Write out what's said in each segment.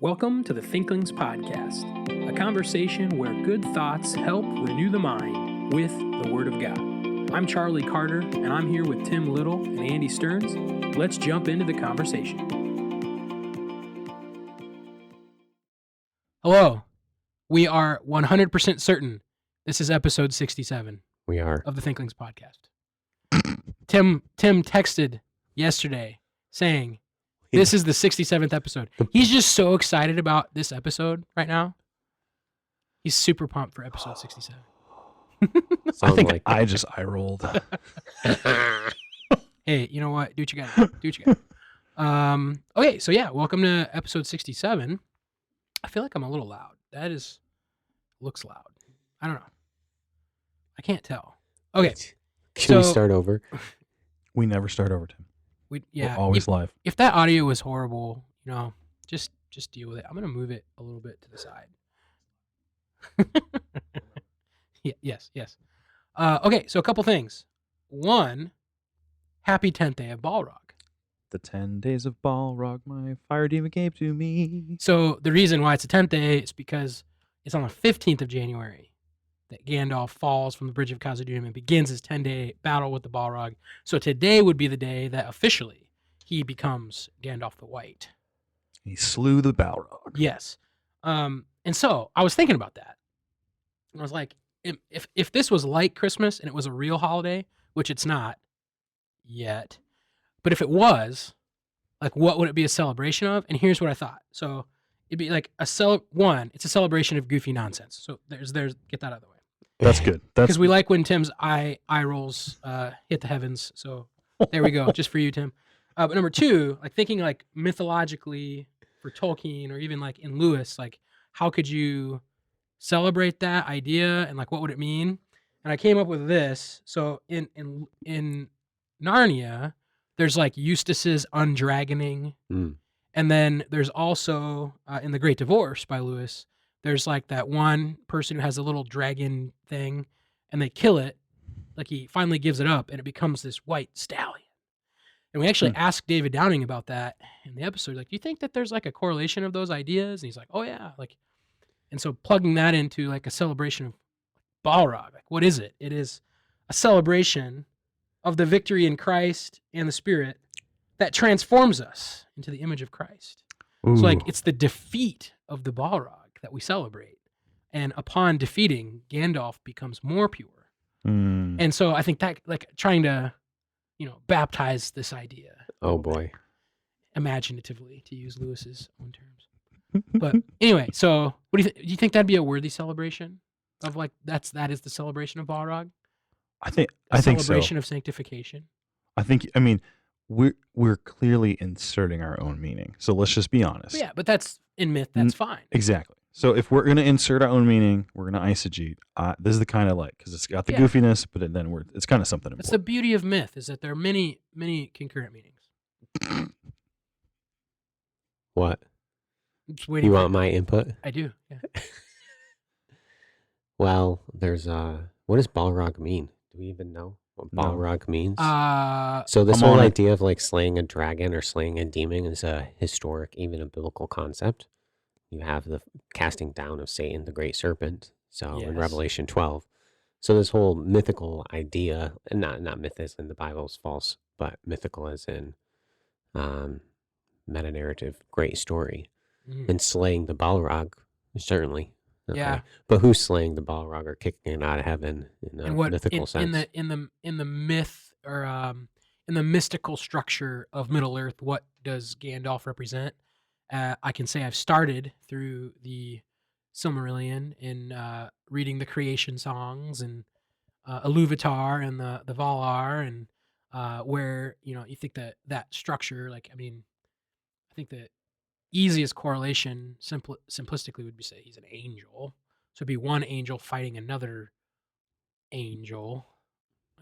Welcome to the Thinklings podcast, a conversation where good thoughts help renew the mind with the Word of God. I'm Charlie Carter, and I'm here with Tim Little and Andy Stearns. Let's jump into the conversation. Hello. We are 100% certain this is episode 67. We are. Of the Thinklings podcast. Tim texted yesterday saying, this is the 67th episode. He's just so excited about this episode right now. He's super pumped for episode 67. I think I just eye rolled. Hey, you know what? Do what you got. Okay, so yeah, welcome to episode 67. I feel like I'm a little loud. Looks loud. I don't know. I can't tell. Okay. Can we start over? We never start over, Tim. We're always live. If that audio was horrible, just deal with it. I'm gonna move it a little bit to the side. Yes. Okay, so a couple things. One, happy 10th day of Balrog. The 10 days of Balrog, my fire demon gave to me. So the reason why it's a 10th day is because it's on the 15th of January that Gandalf falls from the Bridge of Khazad-dûm and begins his 10-day battle with the Balrog. So today would be the day that officially he becomes Gandalf the White. He slew the Balrog. Yes. And so I was thinking about that. I was like, if this was like Christmas and it was a real holiday, which it's not yet, but if it was, like, what would it be a celebration of? And here's what I thought. So it'd be like it's a celebration of goofy nonsense. So there's get that out of the way. That's good. Because we like when Tim's eye rolls hit the heavens. So there we go, just for you, Tim. But number two, like thinking like mythologically for Tolkien or even like in Lewis, like how could you celebrate that idea and like what would it mean? And I came up with this. So in Narnia, there's like Eustace's undragoning. And then there's also in The Great Divorce by Lewis, there's like that one person who has a little dragon thing and they kill it. Like he finally gives it up and it becomes this white stallion. And we actually asked David Downing about that in the episode. Like, do you think that there's like a correlation of those ideas? And he's like, oh yeah. Like, and so plugging that into like a celebration of Balrog, like what is it? It is a celebration of the victory in Christ and the Spirit that transforms us into the image of Christ. Ooh. So like it's the defeat of the Balrog that we celebrate. And upon defeating, Gandalf becomes more pure. And so I think that like trying to, baptize this idea. Oh boy. Imaginatively, to use Lewis's own terms. But anyway, so what do you think? Do you think that'd be a worthy celebration of like that is the celebration of Balrog? I think so. Celebration of sanctification. I mean, we're clearly inserting our own meaning. So let's just be honest. Yeah, but that's in myth. That's fine. Exactly. So if we're gonna insert our own meaning, we're gonna eisegete. This is the kind I like because it's got the goofiness, but it's kind of something important. That's the beauty of myth is that there are many concurrent meanings. What? You want my input? I do. Yeah. Well, there's what does Balrog mean? Do we even know what Balrog means? So this whole idea of like slaying a dragon or slaying a demon is a historic, even a biblical concept. You have the casting down of Satan, the great serpent. So in Revelation 12. So this whole mythical idea, and not myth as in the Bible is false, but mythical as in meta-narrative, great story. And slaying the Balrog, certainly. Okay. Yeah. But who's slaying the Balrog or kicking it out of heaven in a mythical sense? In the myth or in the mystical structure of Middle Earth, what does Gandalf represent? I can say I've started through the Silmarillion in reading the creation songs and Iluvatar and the Valar and where you think that structure, like I think the easiest correlation simplistically would be say he's an angel, so it'd be one angel fighting another angel,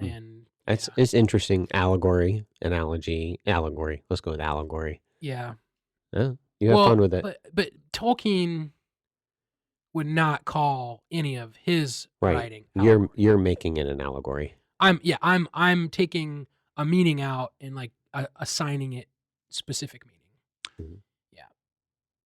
and it's interesting analogy. Let's go with allegory. Yeah. You have fun with it. But Tolkien would not call any of his writing allegory. You're making it an allegory. I'm taking a meaning out and like assigning it specific meaning. Mm-hmm. Yeah.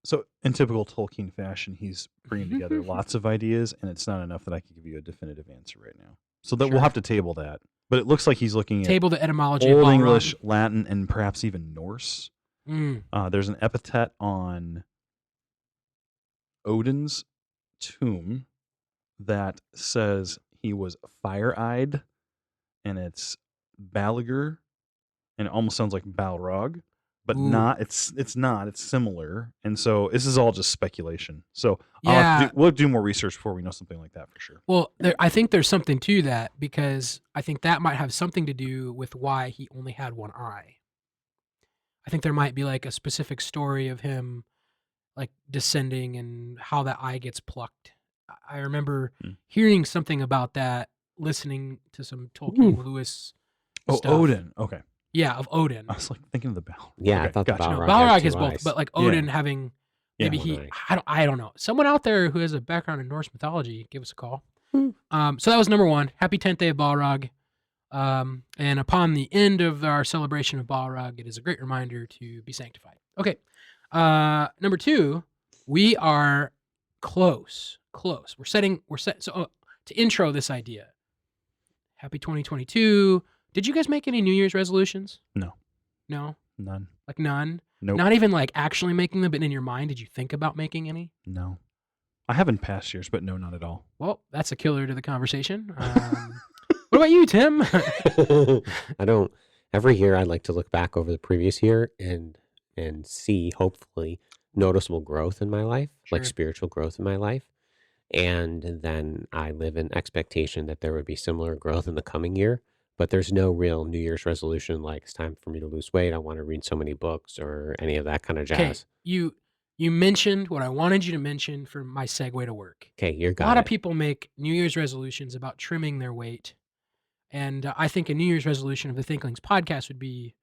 So in typical Tolkien fashion, he's bringing together lots of ideas, and it's not enough that I can give you a definitive answer right now. So that we'll have to table that. But it looks like he's looking Table the etymology Old of Balrog. English, Latin, and perhaps even Norse. There's an epithet on Odin's tomb that says he was fire-eyed, and it's Balagur, and it almost sounds like Balrog, but not. It's not. It's similar, and so this is all just speculation. So we'll do more research before we know something like that for sure. Well, I think there's something to that, because I think that might have something to do with why he only had one eye. I think there might be like a specific story of him like descending and how that eye gets plucked. I remember hearing something about that, listening to some Tolkien Lewis stuff. Odin. Okay. Yeah, of Odin. I was like thinking of the Balrog. Yeah, okay, I thought gotcha. the Balrog, Balrog has both, but like Odin having maybe Yeah, I don't know. Someone out there who has a background in Norse mythology, give us a call. So that was number 1. Happy 10th day of Balrog. And upon the end of our celebration of Balrog, it is a great reminder to be sanctified. Okay. Number 2, we are close. We're set. So to intro this idea, happy 2022. Did you guys make any New Year's resolutions? No. None? Like none? Nope. Not even like actually making them, but in your mind, did you think about making any? No. I have in past years, but no, not at all. Well, that's a killer to the conversation. What about you, Tim? I don't. Every year, I like to look back over the previous year and see, hopefully, noticeable growth in my life, like spiritual growth in my life. And then I live in expectation that there would be similar growth in the coming year. But there's no real New Year's resolution like it's time for me to lose weight. I want to read so many books or any of that kind of jazz. Okay, you mentioned what I wanted you to mention for my segue to work. Okay, you're got A lot of people make New Year's resolutions about trimming their weight. And I think a New Year's resolution of the Thinklings podcast would be,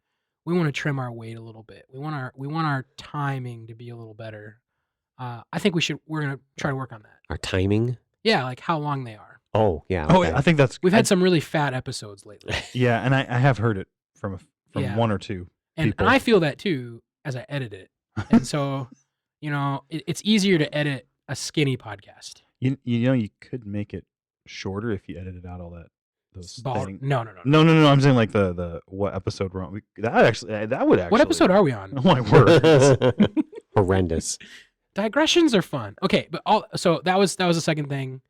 we want to trim our weight a little bit. We want our timing to be a little better. I think we're going to try to work on that. Our timing? Yeah, like how long they are. Oh, yeah. Okay. Okay. I think We've had some really fat episodes lately. Yeah, and I have heard it from one or two and people. And I feel that too as I edit it. And so, it's easier to edit a skinny podcast. You could make it shorter if you edited out all those things. No. I'm saying like the what episode we're on. That would actually. What episode are we on? Oh my word! Horrendous. Digressions are fun. Okay, but so that was the second thing.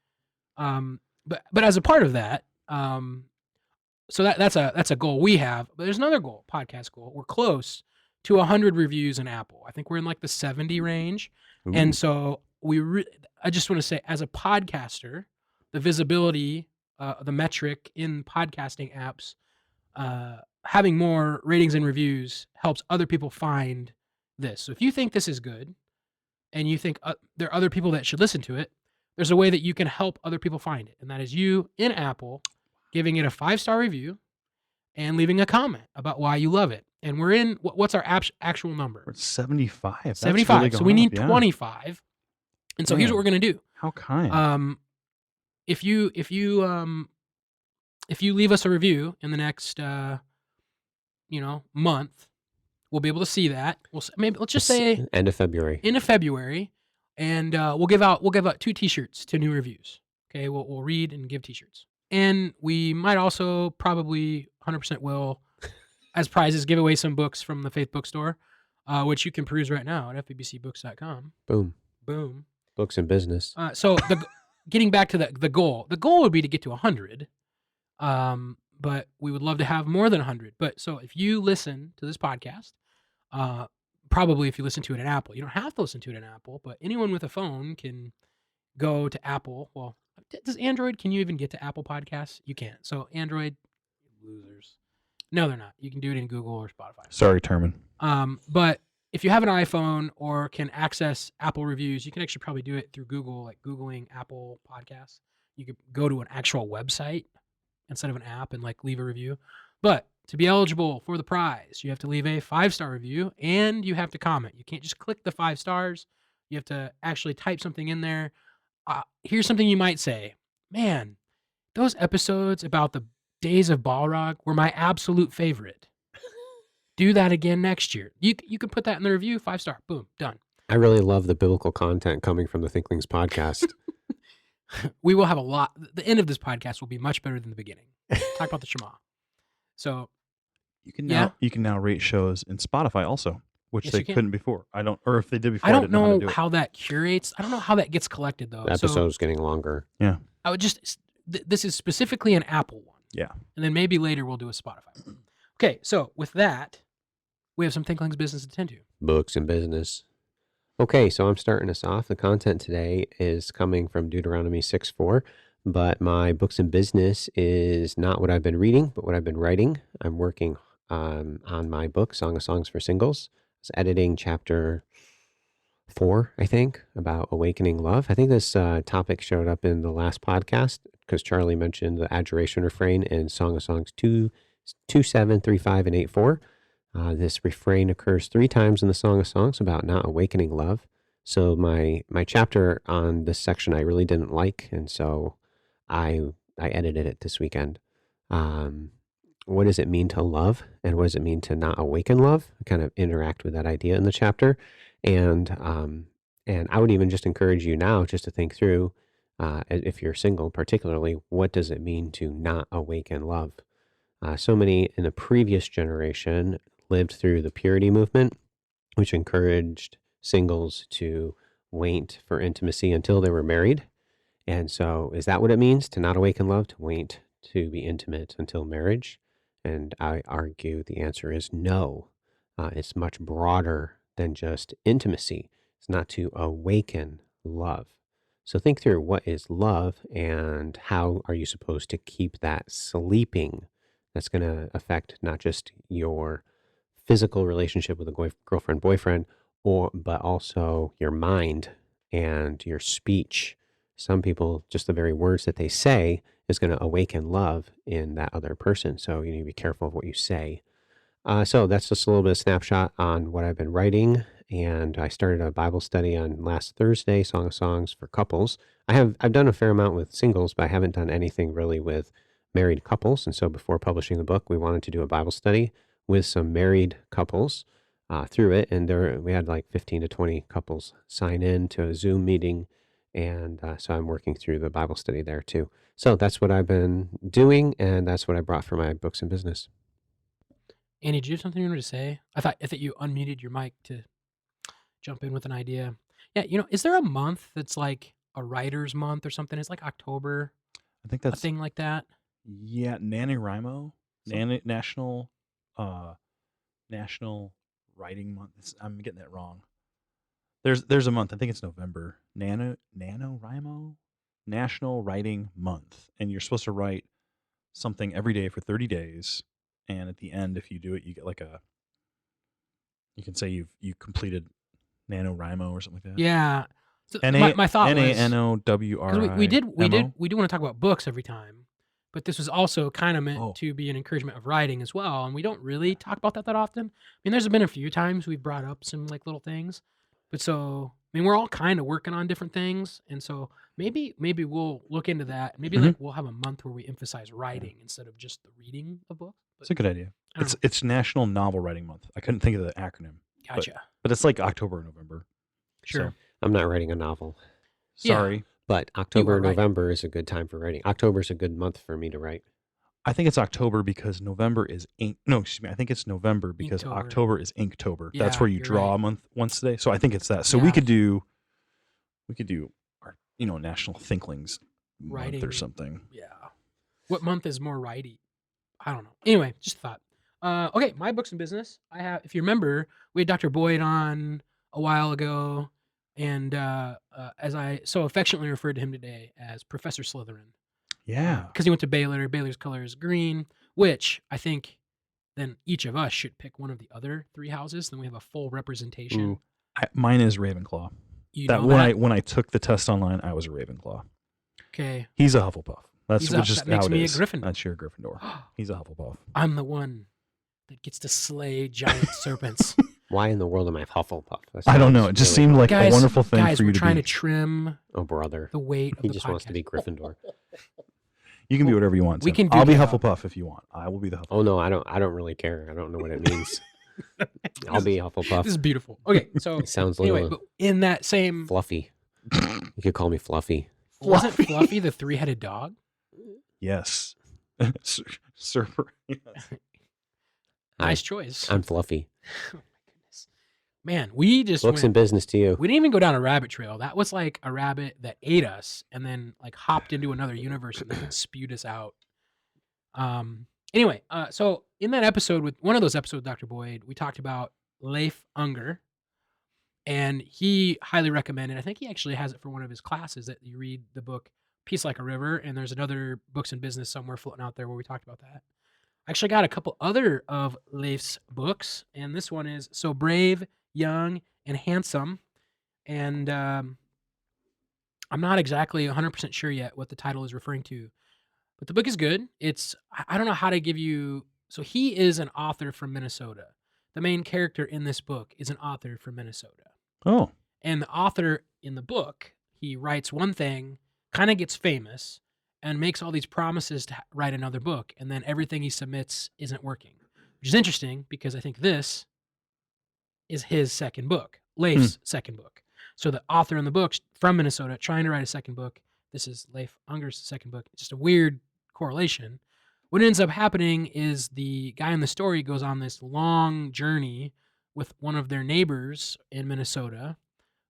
But as a part of that, so that's a goal we have. But there's another goal, podcast goal. We're close to 100 reviews in Apple. I think we're in like the 70 range. Ooh. And so I just want to say, as a podcaster, the visibility, the metric in podcasting apps, having more ratings and reviews helps other people find this. So if you think this is good, and you think there are other people that should listen to it, there's a way that you can help other people find it. And that is you in Apple giving it a 5-star review and leaving a comment about why you love it. And we're in, what's our actual number? We're at 75. 75. Really so we need up, 25. And so here's what we're going to do. How kind. If you leave us a review in the next, month, we'll be able to see that. Let's just say end of February. And we'll give out 2 T-shirts to new reviews. Okay, we'll read and give T-shirts, and we might also probably 100% will, as prizes, give away some books from the Faith Bookstore, which you can peruse right now at fbbcbooks.com. Boom. Books and business. So getting back to the goal would be to get to 100, but we would love to have more than 100. But so if you listen to this podcast, probably if you listen to it in Apple, you don't have to listen to it in Apple, but anyone with a phone can go to Apple. Well, does Android, can you even get to Apple Podcasts? You can't. So Android, losers. No, they're not. You can do it in Google or Spotify. Sorry, Terman. But if you have an iPhone or can access Apple reviews, you can actually probably do it through Google, like Googling Apple Podcasts. You could go to an actual website instead of an app and like leave a review. But to be eligible for the prize, you have to leave a 5-star review and you have to comment. You can't just click the 5 stars. You have to actually type something in there. Here's something you might say. Man, those episodes about the days of Balrog were my absolute favorite. Do that again next year. You can put that in the review, 5-star. Boom, done. I really love the biblical content coming from the Thinklings podcast. We will have a lot. The end of this podcast will be much better than the beginning. Talk about the Shema. So you can now rate shows in Spotify also, which Yes, they you can. couldn't before. Or if they did before, I I don't didn't know how to know do it. how that curates. I don't know how that gets collected though. The episode's getting longer. Yeah. I would just. This is specifically an Apple one. Yeah. And then maybe later we'll do a Spotify. Okay, so with that, we have some Thinklings business to tend to. Books and business. Okay, so I'm starting us off. The content today is coming from Deuteronomy 6:4, but my books and business is not what I've been reading, but what I've been writing. I'm working on my book, Song of Songs for Singles. I was editing chapter 4, I think, about awakening love. I think this topic showed up in the last podcast because Charlie mentioned the adjuration refrain in Song of Songs 2, 7, 3, 5, and 8, 4. This refrain occurs 3 times in the Song of Songs about not awakening love. So my chapter on this section I really didn't like, and so I edited it this weekend. What does it mean to love, and what does it mean to not awaken love? I kind of interact with that idea in the chapter, and I would even just encourage you now just to think through, if you're single particularly, what does it mean to not awaken love? So many in the previous generation lived through the purity movement, which encouraged singles to wait for intimacy until they were married. And so is that what it means to not awaken love, to wait to be intimate until marriage? And I argue the answer is no. It's much broader than just intimacy. It's not to awaken love. So think through what is love and how are you supposed to keep that sleeping. That's going to affect not just your physical relationship with a girlfriend, boyfriend, but also your mind and your speech. Some people, just the very words that they say is going to awaken love in that other person. So you need to be careful of what you say. So that's just a little bit of snapshot on what I've been writing. And I started a Bible study on last Thursday, Song of Songs for couples. I've done a fair amount with singles, but I haven't done anything really with married couples. And so before publishing the book, we wanted to do a Bible study with some married couples through it. And we had like 15 to 20 couples sign in to a Zoom meeting. And so I'm working through the Bible study there too. So that's what I've been doing. And that's what I brought for my books and business. Andy, did you have something you wanted to say? I thought you unmuted your mic to jump in with an idea. Yeah, is there a month that's like a writer's month or something? It's like October. I think that's a thing like that. Yeah, NaNoWriMo, National Writing Month. I'm getting that wrong. There's a month. I think it's November. NaNoWriMo, National Writing Month, and you're supposed to write something every day for 30 days. And at the end, if you do it, you get like you can say you completed NaNoWriMo or something like that. Yeah. So my thought was NaNoWriMo. we do want to talk about books every time, but this was also kind of meant to be an encouragement of writing as well. And we don't really talk about that often. I mean, there's been a few times we've brought up some like little things, but we're all kind of working on different things, and so maybe we'll look into that. Maybe like we'll have a month where we emphasize writing instead of just the reading of books. It's a good idea. It's National Novel Writing Month. I couldn't think of the acronym. Gotcha. But it's like October or November. Sure. So, I'm not writing a novel. Sorry. Yeah, but October or November is a good time for writing. October is a good month for me to write. I think it's October because November is ink. No, excuse me. I think it's November because Inktober. October is Inktober. Yeah, that's where you draw right. a month once a day. So I think it's that. So we could do our National Thinklings Writing month or something. Yeah. What month is more righty? I don't know. Anyway, just a thought. Okay, my books and business. If you remember, we had Dr. Boyd on a while ago, and as I so affectionately referred to him today as Professor Slytherin. Yeah. Because he went to Baylor. Baylor's color is green, which I think then each of us should pick one of the other 3 houses. Then we have a full representation. Ooh, mine is Ravenclaw. When I took the test online, I was a Ravenclaw. Okay. He's a Hufflepuff. That makes me a Gryffindor. That's your Gryffindor. He's a Hufflepuff. I'm the one that gets to slay giant serpents. Why in the world am I Hufflepuff? I don't know. It just seemed like a wonderful thing for you to be. Guys, we're trying to trim brother. the weight of he the just podcast. wants to be Gryffindor. You can be whatever you want. We can do I'll be that. Hufflepuff if you want. I will be the Hufflepuff. Oh no, I don't really care. I don't know what it means. I'll be Hufflepuff. This is beautiful. Okay, so It sounds anyway, little but in that same fluffy. You could call me Fluffy. wasn't Fluffy the three-headed dog? Yes. Surfer. Yes. Nice choice. I'm Fluffy. Oh my goodness, man, we just Books and business to you. We didn't even go down a rabbit trail. That was like a rabbit that ate us and then like hopped into another universe and then spewed us out. Anyway, so in that episode with one of those episodes with Dr. Boyd, we talked about Leif Unger, and he highly recommended. I think he actually has it for one of his classes that you read the book Peace Like a River, and there's another Books and Business somewhere floating out there where we talked about that. I actually got a couple other of Leif's books, and this one is So Brave, Young, and Handsome. And I'm not exactly 100% sure yet what the title is referring to, but the book is good. I don't know how to give you. So he is an author from Minnesota. The main character in this book is an author from Minnesota. Oh. And the author in the book, he writes one thing, kind of gets famous, and makes all these promises to write another book, and then everything he submits isn't working, which is interesting because I think this is his second book, Leif's second book. So the author in the book from Minnesota trying to write a second book. This is Leif Unger's second book. It's just a weird correlation. What ends up happening is the guy in the story goes on this long journey with one of their neighbors in Minnesota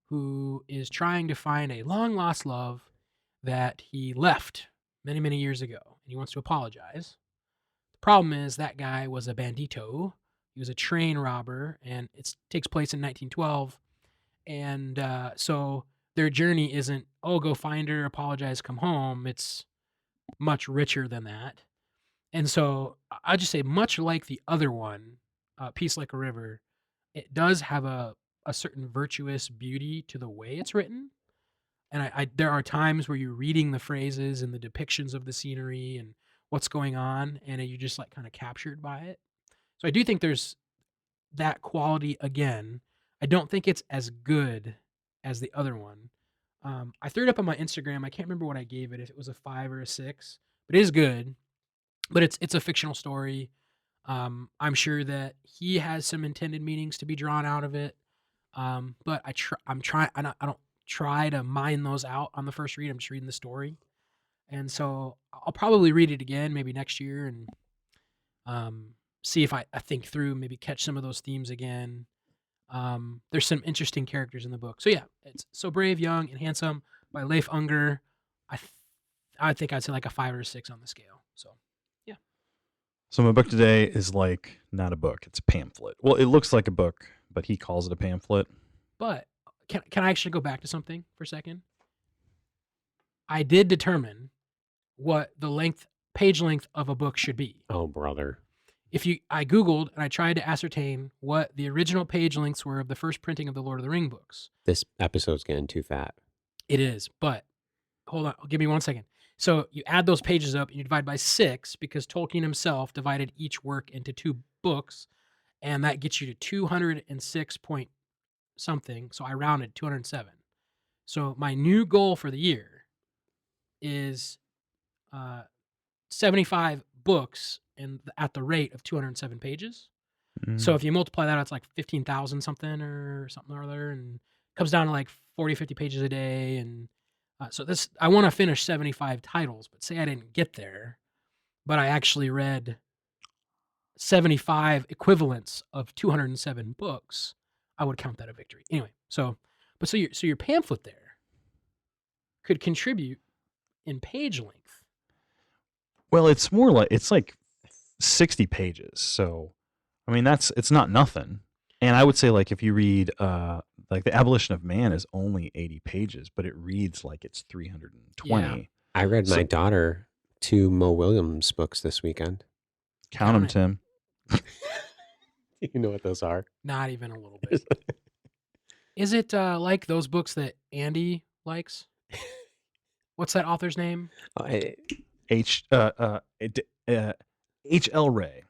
who is trying to find a long lost love that he left many, many years ago, and he wants to apologize. The problem is that guy was a bandito. He was a train robber, and it takes place in 1912. And so their journey isn't, oh, go find her, apologize, come home. It's much richer than that. And so I'll just say, much like the other one, Peace Like a River, it does have a certain virtuous beauty to the way it's written. And there are times where you're reading the phrases and the depictions of the scenery and what's going on, and you're just like kind of captured by it. So I do think there's that quality again. I don't think it's as good as the other one. I threw it up on my Instagram. I can't remember what I gave it, if it was a 5 or a 6, but it is good. But it's a fictional story. I'm sure that he has some intended meanings to be drawn out of it. But I'm trying. I don't try to mine those out on the first read. I'm just reading the story, and so I'll probably read it again maybe next year and see if I think through, maybe catch some of those themes again. There's some interesting characters in the book. So yeah, it's So Brave, Young, and Handsome by Leif Unger. I think I'd say like a 5 or a 6 on the scale. So yeah. So my book today is like not a book; it's a pamphlet. Well, it looks like a book, but he calls it a pamphlet. But can I actually go back to something for a second? I did determine what the page length of a book should be. Oh, brother. I Googled and I tried to ascertain what the original page lengths were of the first printing of the Lord of the Ring books. This episode's getting too fat. It is, but hold on, give me 1 second. So you add those pages up and you divide by 6 because Tolkien himself divided each work into 2 books, and that gets you to 206 point something. So I rounded 207. So my new goal for the year is 75 books at the rate of 207 pages. So if you multiply that, it's like 15,000 something or something or other, and it comes down to like 40, 50 pages a day. And so I want to finish 75 titles, but say I didn't get there, but I actually read 75 equivalents of 207 books, I would count that a victory. Anyway, so your pamphlet there could contribute in page length. Well, it's like 60 pages. So, I mean, it's not nothing. And I would say, like, if you read, like, The Abolition of Man is only 80 pages, but it reads like it's 320. Yeah. I read my daughter 2 Mo Williams books this weekend. Count them, Tim. You know what those are? Not even a little bit. Is it like those books that Andy likes? What's that author's name? H.L. Ray.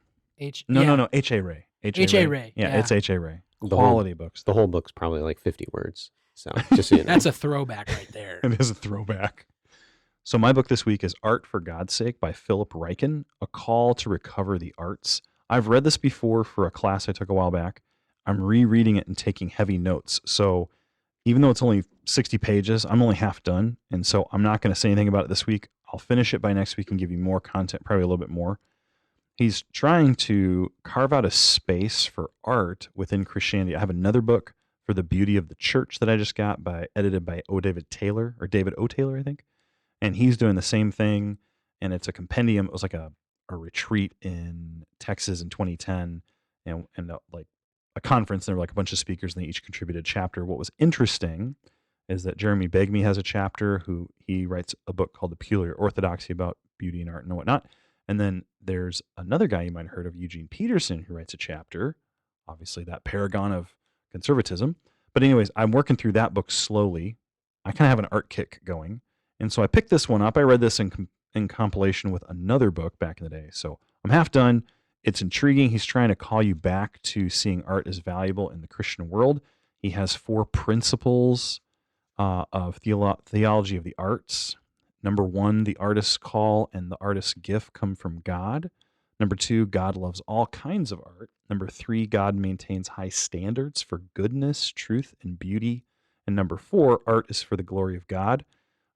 No, H.A. Ray. H.A. Ray. Yeah, it's H.A. Ray. The Quality books. The whole book's probably like 50 words. So just so you know. That's a throwback right there. It is a throwback. So my book this week is Art for God's Sake by Philip Ryken, a call to recover the arts I've read this before for a class I took a while back. I'm rereading it and taking heavy notes. So even though it's only 60 pages, I'm only half done. And so I'm not going to say anything about it this week. I'll finish it by next week and give you more content, probably a little bit more. He's trying to carve out a space for art within Christianity. I have another book for the beauty of the church that I just got edited by David O. Taylor, I think. And he's doing the same thing. And it's a compendium. It was like a retreat in Texas in 2010 and like a conference. There were like a bunch of speakers and they each contributed a chapter. What was interesting is that Jeremy Begbie has a chapter he writes a book called The Peculiar Orthodoxy about beauty and art and whatnot. And then there's another guy you might have heard of, Eugene Peterson, who writes a chapter, obviously that paragon of conservatism. But anyways, I'm working through that book slowly. I kind of have an art kick going. And so I picked this one up. I read this in compilation with another book back in the day. So I'm half done. It's intriguing. He's trying to call you back to seeing art as valuable in the Christian world. He has 4 principles of theology of the arts. Number 1, the artist's call and the artist's gift come from God. Number 2, God loves all kinds of art. Number 3, God maintains high standards for goodness, truth, and beauty. And number 4, art is for the glory of God.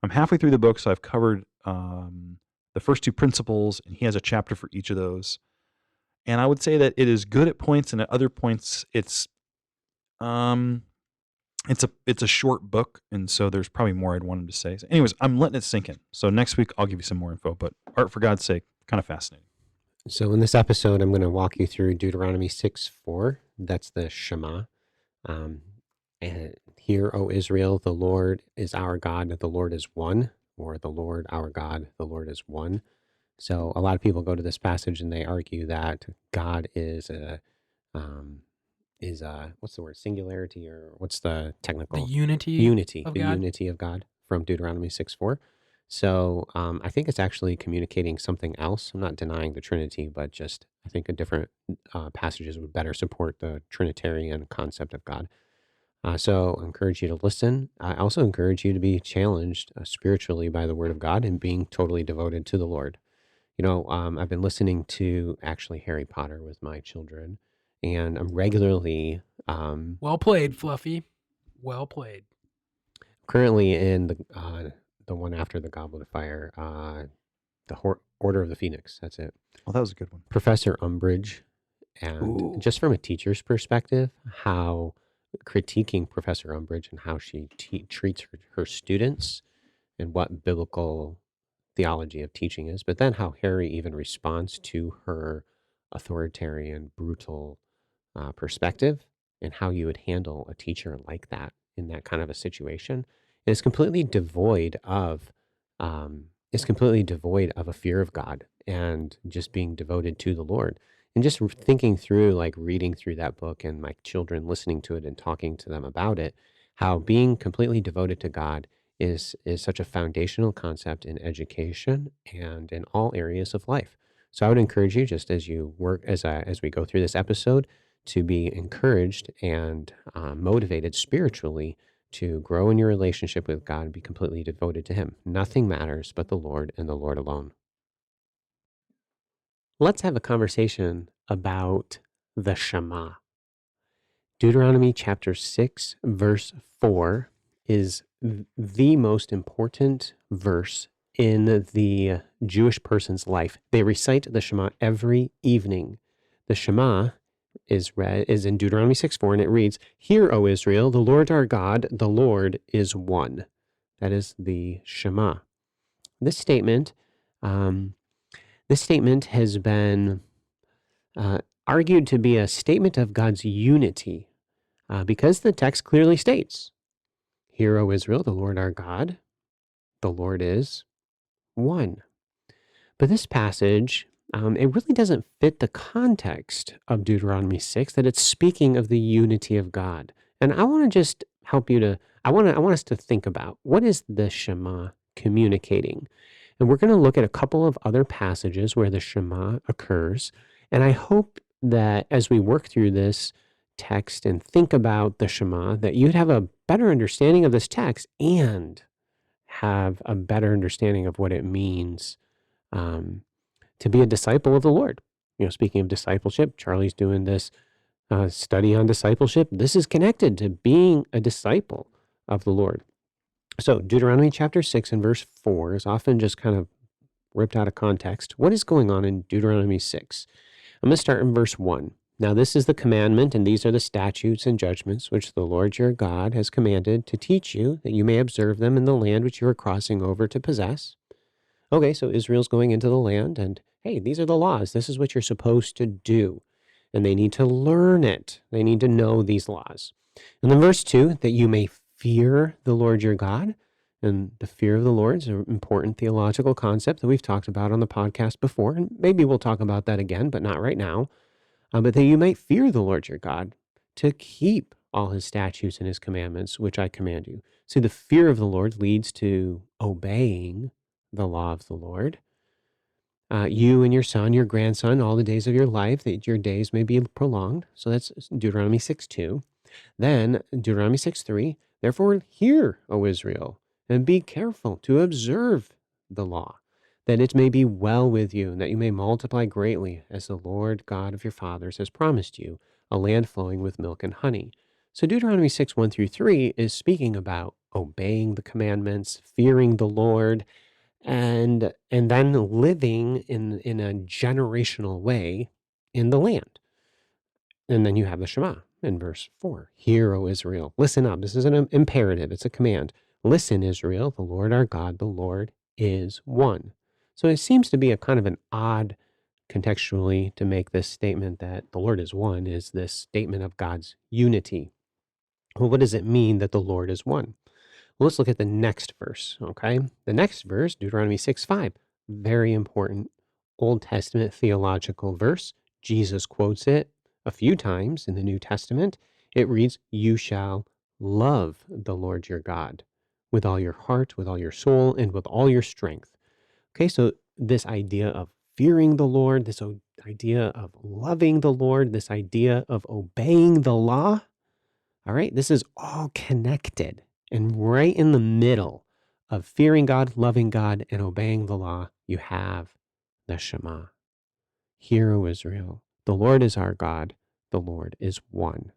I'm halfway through the book, so I've covered the first 2 principles, and he has a chapter for each of those. And I would say that it is good at points, and at other points, it's a short book, and so there's probably more I'd want him to say. So anyways, I'm letting it sink in. So next week, I'll give you some more info, but art for God's sake, kind of fascinating. So in this episode, I'm going to walk you through Deuteronomy 6:4. That's the Shema. And hear, O Israel, the Lord is our God, the Lord is one, or the Lord our God, the Lord is one. So a lot of people go to this passage and they argue that God is what's the word, singularity, or what's the technical? The unity unity of God from Deuteronomy 6:4. So I think it's actually communicating something else. I'm not denying the Trinity, but just I think a different passages would better support the Trinitarian concept of God. So I encourage you to listen. I also encourage you to be challenged spiritually by the Word of God and being totally devoted to the Lord. I've been listening to actually Harry Potter with my children, and I'm regularly... well played, Fluffy. Well played. Currently in the one after the Goblet of Fire, the Order of the Phoenix. That's it. Oh, that was a good one. Professor Umbridge. And just from a teacher's perspective, how critiquing Professor Umbridge and how she treats her students and what biblical theology of teaching is, but then how Harry even responds to her authoritarian, brutal perspective, and how you would handle a teacher like that in that kind of a situation is completely devoid of a fear of God and just being devoted to the Lord. And just thinking through, like reading through that book and my children listening to it and talking to them about it, how being completely devoted to God is such a foundational concept in education and in all areas of life. So I would encourage you, just as you work, as we go through this episode, to be encouraged and motivated spiritually to grow in your relationship with God and be completely devoted to Him. Nothing matters but the Lord and the Lord alone. Let's have a conversation about the Shema. Deuteronomy chapter 6, verse 4 is the most important verse in the Jewish person's life. They recite the Shema every evening. The Shema is in Deuteronomy 6:4, and it reads, "Hear, O Israel, the Lord our God, the Lord is one." That is the Shema. This statement has been argued to be a statement of God's unity because the text clearly states, "Hear, O Israel, the Lord our God, the Lord is one." But this passage, it really doesn't fit the context of Deuteronomy 6, that it's speaking of the unity of God. And I want to just help you to, I want us to think about, what is the Shema communicating? And we're going to look at a couple of other passages where the Shema occurs. And I hope that as we work through this text and think about the Shema, that you'd have a better understanding of this text and have a better understanding of what it means to be a disciple of the Lord. speaking of discipleship, Charlie's doing this study on discipleship. This is connected to being a disciple of the Lord. So Deuteronomy chapter 6 and verse 4 is often just kind of ripped out of context. What is going on in Deuteronomy 6? I'm going to start in verse 1. Now this is the commandment, and these are the statutes and judgments which the Lord your God has commanded to teach you, that you may observe them in the land which you are crossing over to possess. Okay, so Israel's going into the land, and hey, these are the laws. This is what you're supposed to do. And they need to learn it. They need to know these laws. And then verse 2, that you may fear the Lord your God. And the fear of the Lord is an important theological concept that we've talked about on the podcast before. And maybe we'll talk about that again, but not right now. But that you might fear the Lord your God, to keep all his statutes and his commandments, which I command you. See, the fear of the Lord leads to obeying the law of the Lord. You and your son, your grandson, all the days of your life, that your days may be prolonged. So that's Deuteronomy 6:2. Then Deuteronomy 6:3. Therefore hear, O Israel, and be careful to observe the law, that it may be well with you, and that you may multiply greatly, as the Lord God of your fathers has promised you, a land flowing with milk and honey. So Deuteronomy 6:1-3 is speaking about obeying the commandments, fearing the Lord, and then living in a generational way in the land. And then you have the Shema in verse 4. Hear, O Israel, listen up. This isn't an imperative, it's a command. Listen, Israel, the Lord our God, the Lord is one. So it seems to be a kind of an odd contextually to make this statement that the Lord is one is this statement of God's unity. Well, what does it mean that the Lord is one? Well, let's look at the next verse, okay? The next verse, Deuteronomy 6:5, very important Old Testament theological verse. Jesus quotes it a few times in the New Testament. It reads, you shall love the Lord your God with all your heart, with all your soul, and with all your strength. Okay, so this idea of fearing the Lord, this idea of loving the Lord, this idea of obeying the law, all right, this is all connected. And right in the middle of fearing God, loving God, and obeying the law, you have the Shema. Hear, O Israel, the Lord is our God, the Lord is one.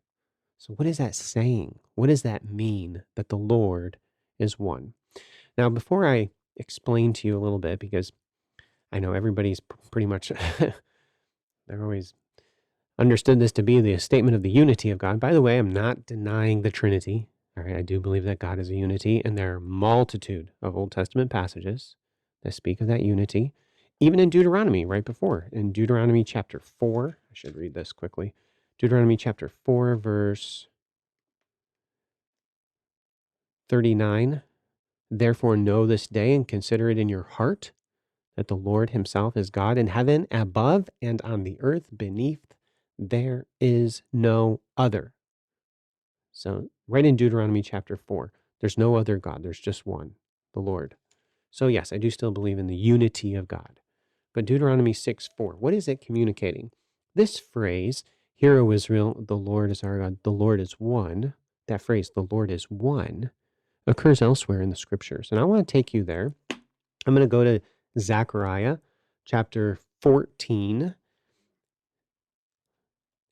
So what is that saying? What does that mean that the Lord is one? Now, before I explain to you a little bit, because I know everybody's pretty much, they're always understood this to be the statement of the unity of God. By the way, I'm not denying the Trinity. All right, I do believe that God is a unity, and there are a multitude of Old Testament passages that speak of that unity. Even in Deuteronomy, right before, in Deuteronomy chapter 4, I should read this quickly. Deuteronomy chapter 4, verse 39. Therefore know this day and consider it in your heart that the Lord himself is God in heaven above and on the earth beneath. There is no other. So right in Deuteronomy chapter 4, there's no other God. There's just one, the Lord. So yes, I do still believe in the unity of God. But Deuteronomy 6:4, what is it communicating? This phrase, hear, O Israel, the Lord is our God, the Lord is one, that phrase, the Lord is one, occurs elsewhere in the scriptures. And I want to take you there. I'm going to go to Zechariah chapter 14.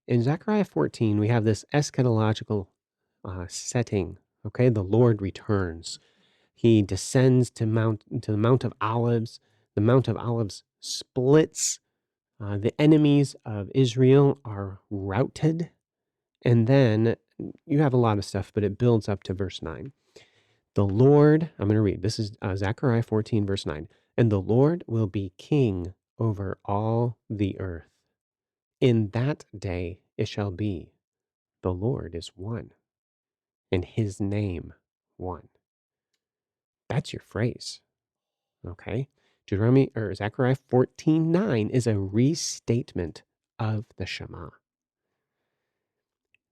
In Zechariah 14, we have this eschatological setting. Okay, the Lord returns. He descends to the Mount of Olives. The Mount of Olives splits. The enemies of Israel are routed. And then you have a lot of stuff, but it builds up to verse 9. The Lord, I'm going to read. This is Zechariah 14, verse 9. And the Lord will be king over all the earth. In that day it shall be, the Lord is one, and his name one. That's your phrase. Okay? Zechariah 14:9 is a restatement of the Shema.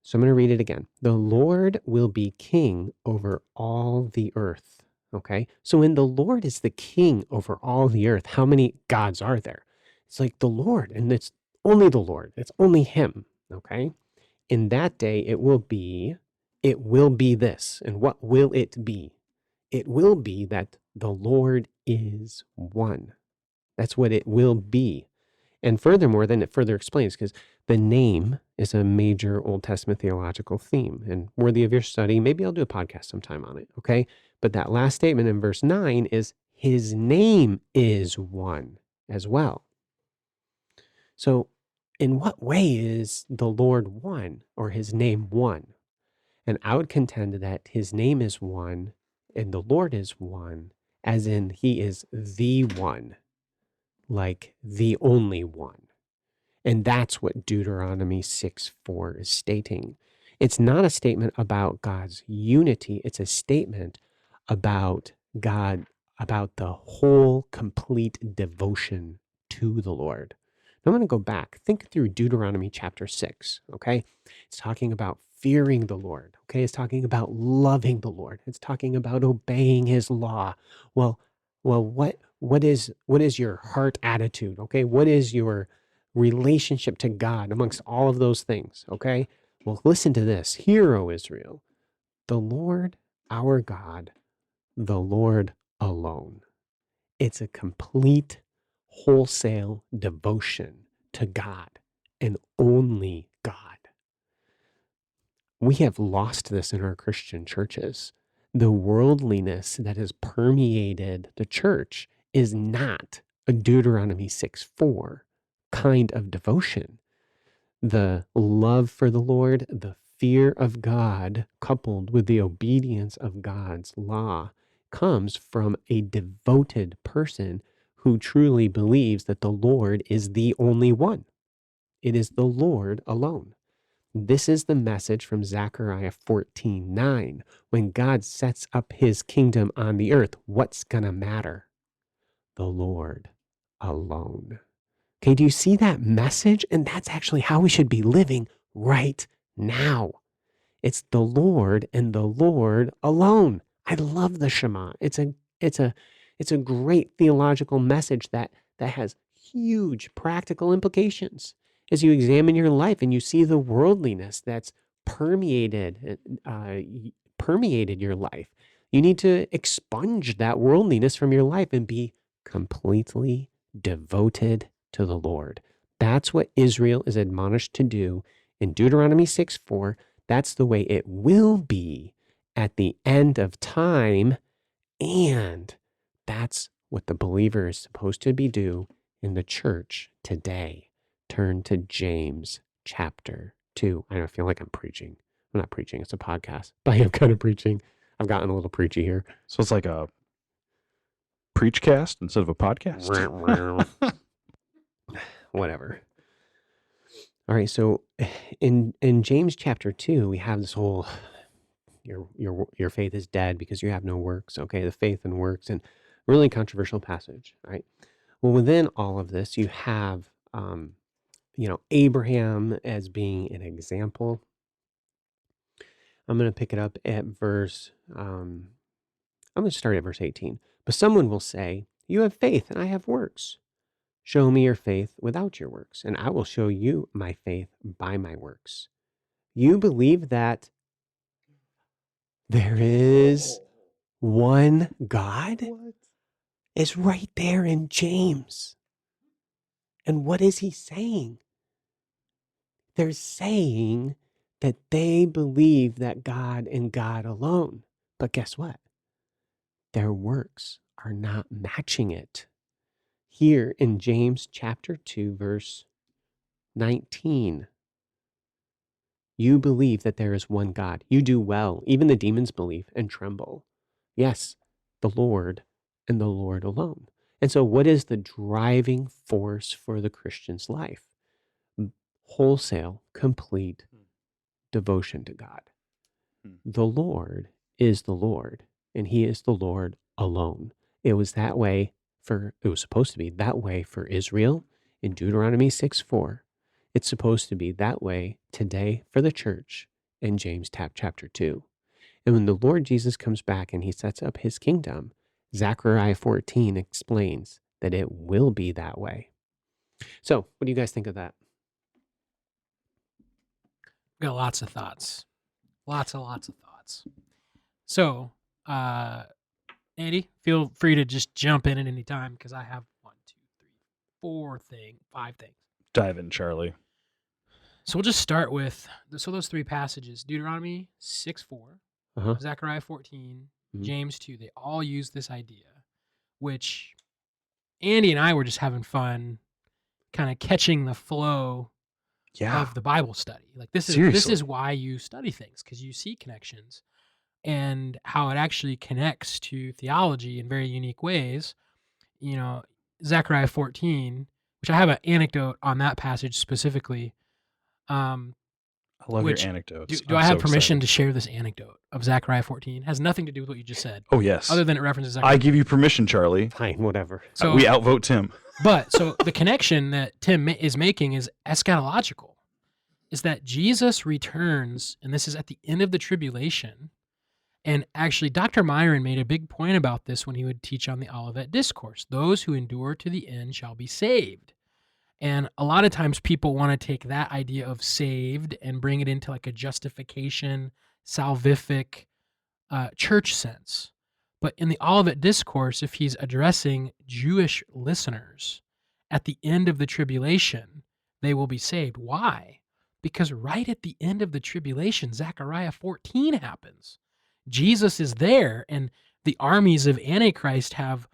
So I'm going to read it again. The Lord will be king over all the earth. Okay? So when the Lord is the king over all the earth, how many gods are there? It's like the Lord, and it's only the Lord. It's only him. Okay? In that day it will be this. And what will it be? It will be that the Lord is one. That's what it will be. And furthermore, then it further explains, because the name is a major Old Testament theological theme and worthy of your study. Maybe I'll do a podcast sometime on it, okay? But that last statement in verse 9 is his name is one as well. So in what way is the Lord one, or his name one? And I would contend that his name is one and the Lord is one, as in he is the one, like the only one. And that's what Deuteronomy 6:4 is stating. It's not a statement about God's unity. It's a statement about God, about the whole complete devotion to the Lord. Now I'm going to go back. Think through Deuteronomy chapter 6, okay? It's talking about fearing the Lord, okay? It's talking about loving the Lord. It's talking about obeying his law. Well, what is your heart attitude, okay? What is your relationship to God amongst all of those things, okay? Well, listen to this. Hear, O Israel, the Lord our God, the Lord alone. It's a complete, wholesale devotion to God and only God. We have lost this in our Christian churches. The worldliness that has permeated the church is not a Deuteronomy 6:4 kind of devotion. The love for the Lord, the fear of God, coupled with the obedience of God's law, comes from a devoted person who truly believes that the Lord is the only one. It is the Lord alone. This is the message from Zechariah 14:9. When God sets up his kingdom on the earth, what's going to matter? The Lord alone. Okay, do you see that message? And that's actually how we should be living right now. It's the Lord and the Lord alone. I love the Shema. It's a great theological message that has huge practical implications. As you examine your life and you see the worldliness that's permeated your life, you need to expunge that worldliness from your life and be completely devoted to the Lord. That's what Israel is admonished to do in Deuteronomy 6:4. That's the way it will be at the end of time. And that's what the believer is supposed to be do in the church today. Turn to James chapter 2. I don't feel like I'm preaching. I'm not preaching. It's a podcast, but I am kind of preaching. I've gotten a little preachy here. So it's like a preachcast instead of a podcast. Whatever. All right, so in James chapter 2, we have this whole your faith is dead because you have no works. Okay, the faith and works, and really controversial passage, right? Well, within all of this, you have Abraham as being an example. I'm going to pick it up at verse. I'm going to start at verse 18. But someone will say, "You have faith, and I have works. Show me your faith without your works, and I will show you my faith by my works. You believe that there is one God?" What? It's right there in James. And what is he saying? They're saying that they believe that God and God alone. But guess what? Their works are not matching it. Here in James chapter 2, verse 19, you believe that there is one God. You do well. Even the demons believe and tremble. Yes, the Lord and the Lord alone. And so what is the driving force for the Christian's life? Wholesale, complete devotion to God. The Lord is the Lord, and he is the Lord alone. It was supposed to be that way for Israel in Deuteronomy 6:4. It's supposed to be that way today for the church in James chapter 2. And when the Lord Jesus comes back and he sets up his kingdom, Zechariah 14 explains that it will be that way. So, what do you guys think of that? Got lots of thoughts. Lots of thoughts. So, Andy, feel free to just jump in at any time because I have 1, 2, 3, 5 things. Dive in, Charlie. So we'll just start with those 3 passages: Deuteronomy 6:4, Zechariah 14, James 2. They all use this idea, which Andy and I were just having fun, kind of catching the flow of the Bible study. Like this is why you study things, because you see connections and how it actually connects to theology in very unique ways. You know, Zechariah 14, which I have an anecdote on that passage specifically. I love your anecdotes. Do I have permission to share this anecdote of Zechariah 14? It has nothing to do with what you just said. Oh, yes. Other than it references Zechariah. I give you permission, Charlie. Fine, whatever. So we outvote Tim. But so the connection that Tim is making is eschatological, is that Jesus returns, and this is at the end of the tribulation. And actually, Dr. Myron made a big point about this when he would teach on the Olivet Discourse. Those who endure to the end shall be saved. And a lot of times people want to take that idea of saved and bring it into like a justification, salvific church sense. But in the Olivet Discourse, if he's addressing Jewish listeners at the end of the tribulation, they will be saved. Why? Because right at the end of the tribulation, Zechariah 14 happens. Jesus is there, and the armies of Antichrist have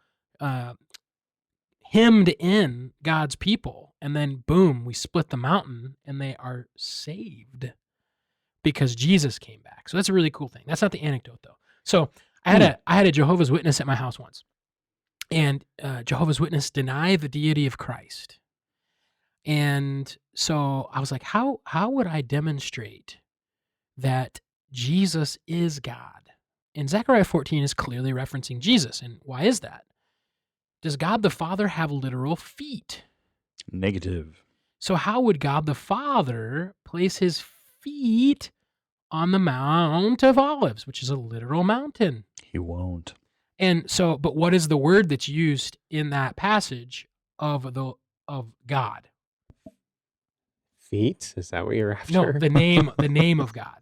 hemmed in God's people, and then boom, we split the mountain, and they are saved because Jesus came back. So that's a really cool thing. That's not the anecdote, though. So I had a Jehovah's Witness at my house once, and Jehovah's Witness deny the deity of Christ. And so I was like, how would I demonstrate that Jesus is God? And Zechariah 14 is clearly referencing Jesus. And why is that? Does God the Father have literal feet? Negative. So how would God the Father place his feet on the Mount of Olives, which is a literal mountain? He won't. And so, but what is the word that's used in that passage of God? Feet? Is that what you're after? No, the name of God.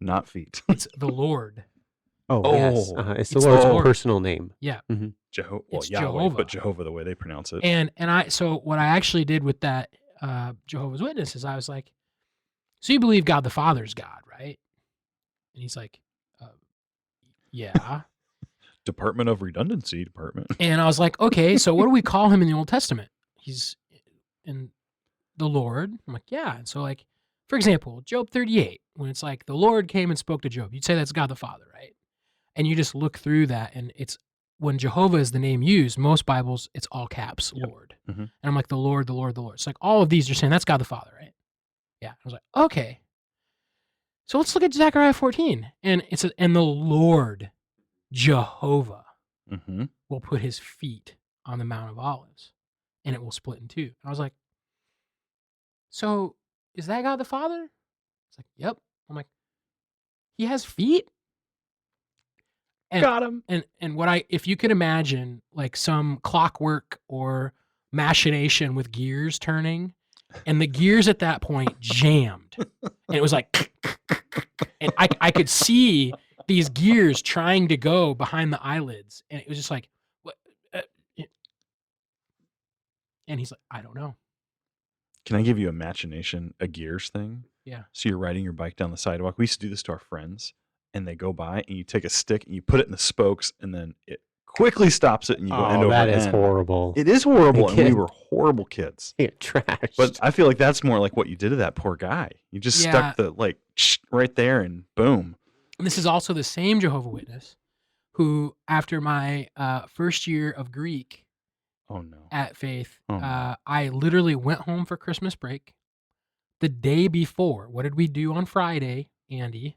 Not feet. It's the Lord. Oh, yes. It's the Lord's personal name. Yeah. Mm-hmm. Jehovah. It's Yahweh, Jehovah. but Jehovah the way they pronounce it. And so what I actually did with that Jehovah's Witness is I was like, so you believe God the Father is God, right? And he's like, yeah. Department of Redundancy Department. And I was like, okay, so what do we call him in the Old Testament? He's in the Lord. I'm like, yeah. And so like, for example, Job 38, when it's like the Lord came and spoke to Job, you'd say that's God the Father, right? And you just look through that, and it's when Jehovah is the name used, most Bibles, it's all caps, Lord. Mm-hmm. And I'm like, the Lord, the Lord, the Lord. It's like all of these are saying that's God the Father, right? Yeah. I was like, okay. So let's look at Zechariah 14. And and the Lord, Jehovah, will put his feet on the Mount of Olives, and it will split in two. I was like, so is that God the Father? It's like, yep. I'm like, he has feet? And, got him. And what if you could imagine like some clockwork or machination with gears turning, and the gears at that point jammed, and it was like, and I could see these gears trying to go behind the eyelids, and it was just like, what? And he's like, I don't know. Can I give you a machination, a gears thing? Yeah. So you're riding your bike down the sidewalk. We used to do this to our friends, and they go by, and you take a stick and you put it in the spokes, and then it quickly stops it, and you go end over end. That is horrible. It is horrible, and we were horrible kids. You get trashed. But I feel like that's more like what you did to that poor guy. You just stuck the right there, and boom. And this is also the same Jehovah's Witness who, after my first year of Greek at Faith, I literally went home for Christmas break. The day before, what did we do on Friday, Andy?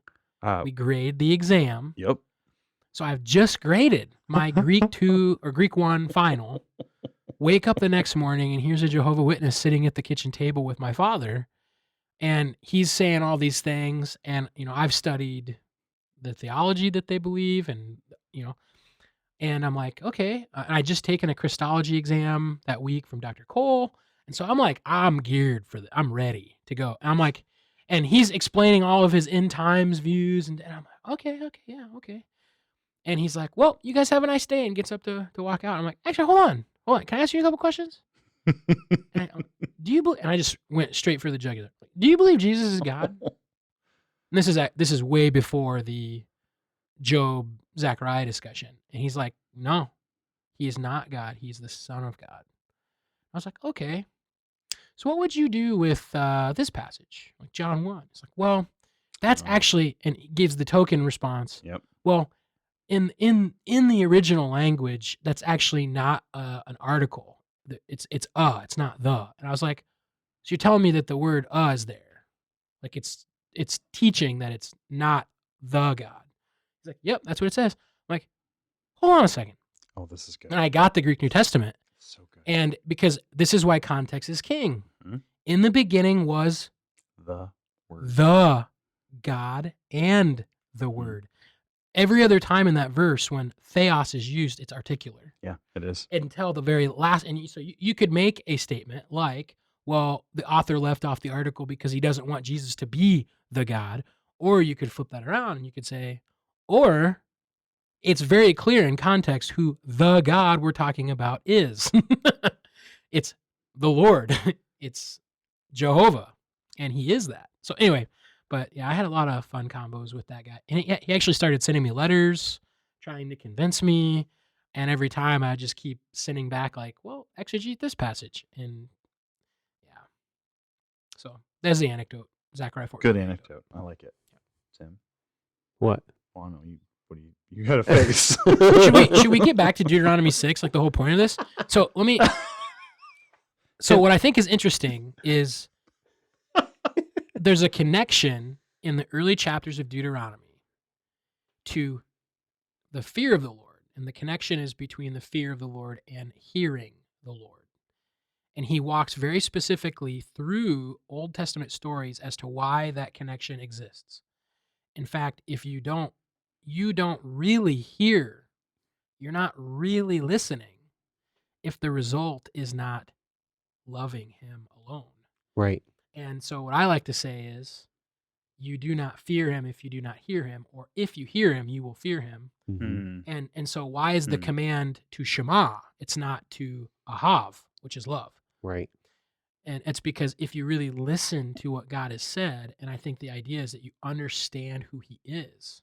We grade the exam. Yep. So I've just graded my Greek 2 or Greek 1 final. Wake up the next morning, and here's a Jehovah's Witness sitting at the kitchen table with my father, and he's saying all these things. And I've studied the theology that they believe, and and I'm like, okay. I just taken a Christology exam that week from Dr. Cole. And so I'm like, I'm geared for I'm ready to go. And I'm like, and he's explaining all of his end times views. And I'm like, okay. And he's like, well, you guys have a nice day, and gets up to walk out. I'm like, actually, hold on. hold on, can I ask you a couple questions? Do you believe? And I just went straight for the jugular. Do you believe Jesus is God? And this is way before the Job Zechariah discussion, and he's like, no, he is not God. He's the Son of God. I was like, okay. So what would you do with this passage, like John 1? It's like, well, that's actually, and he gives the token response. Yep. Well, in the original language, that's actually not an article. It's not the. And I was like, so you're telling me that the word is there, like it's teaching that it's not the God. He's like, yep, that's what it says. I'm like, hold on a second. Oh, this is good. And I got the Greek New Testament. So good. And because this is why context is king. Mm-hmm. In the beginning was the Word, the God and the Word. Every other time in that verse when theos is used, it's articular. Yeah, it is. Until the very last. And so you could make a statement like, well, the author left off the article because he doesn't want Jesus to be the God. Or you could flip that around and you could say, or it's very clear in context who the God we're talking about is. It's the Lord. It's Jehovah. And he is that. So anyway, but yeah, I had a lot of fun combos with that guy. And he actually started sending me letters, trying to convince me. And every time I just keep sending back like, well, exegete this passage. And yeah. So there's the anecdote. Zechariah 14. Good anecdote. I like it. Tim? What? Well, I know you. What do you got a face? Should we get back to Deuteronomy 6, like the whole point of this? So let me. So what I think is interesting is there's a connection in the early chapters of Deuteronomy to the fear of the Lord. And the connection is between the fear of the Lord and hearing the Lord. And he walks very specifically through Old Testament stories as to why that connection exists. In fact, if you don't really hear, you're not really listening if the result is not loving him alone. Right. And so what I like to say is, you do not fear him if you do not hear him, or if you hear him, you will fear him. Mm-hmm. And so why is the command to Shema? It's not to Ahav, which is love. Right. And it's because if you really listen to what God has said, and I think the idea is that you understand who he is,